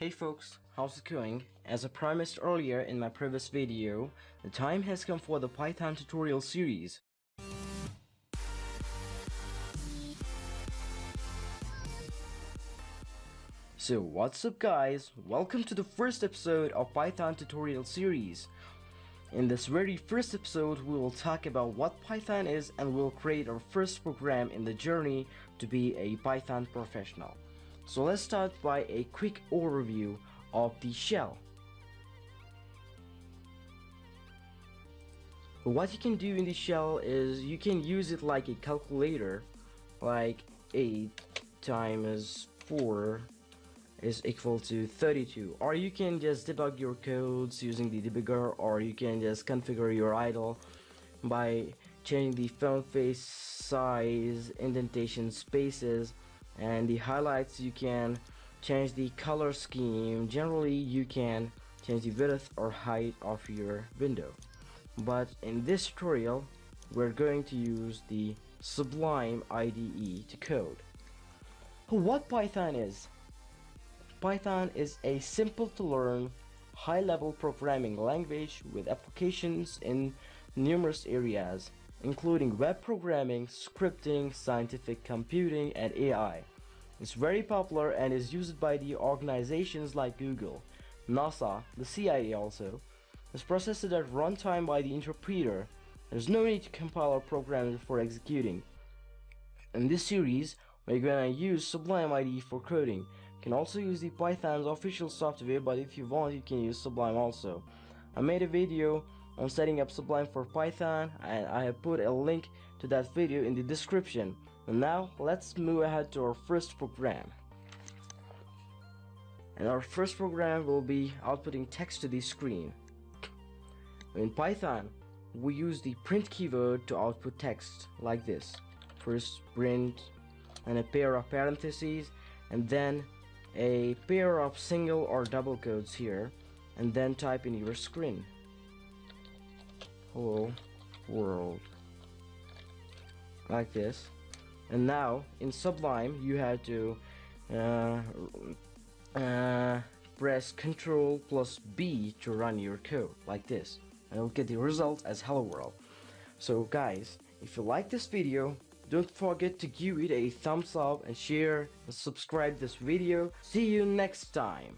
Hey folks, how's it going? As I promised earlier in my previous video, the time has come for the Python tutorial series. So what's up guys, welcome to the first episode of Python tutorial series. In this very first episode we will talk about what Python is and we'll create our first program in the journey to be a Python professional. So let's start by a quick overview of the shell. What you can do in the shell is you can use it like a calculator, like 8 times 4 is equal to 32, or you can just debug your codes using the debugger, or you can just configure your idle by changing the font face size, indentation spaces, and the highlights. You can change the color scheme. Generally you can change the width or height of your window, but in this tutorial we're going to use the Sublime IDE to code. What Python is? Python is a simple to learn, high-level programming language with applications in numerous areas, including web programming, scripting, scientific computing, and AI. It's very popular and is used by the organizations like Google, NASA, the CIA also. It's processed at runtime by the interpreter. There's no need to compile or program it for executing. In this series, we're gonna use Sublime IDE for coding. You can also use the Python's official software, but if you want you can use Sublime also. I made a video on setting up Sublime for Python and I have put a link to that video in the description. And now let's move ahead to our first program. And our first program will be outputting text to the screen. In Python we use the print keyword to output text like this. First print and a pair of parentheses, and then a pair of single or double quotes here, and then type in your screen, hello world, like this. And now in Sublime you have to press Ctrl plus B to run your code like this, and you'll get the result as hello world. So guys, if you like this video, don't forget to give it a thumbs up and share and subscribe this video. See you next time.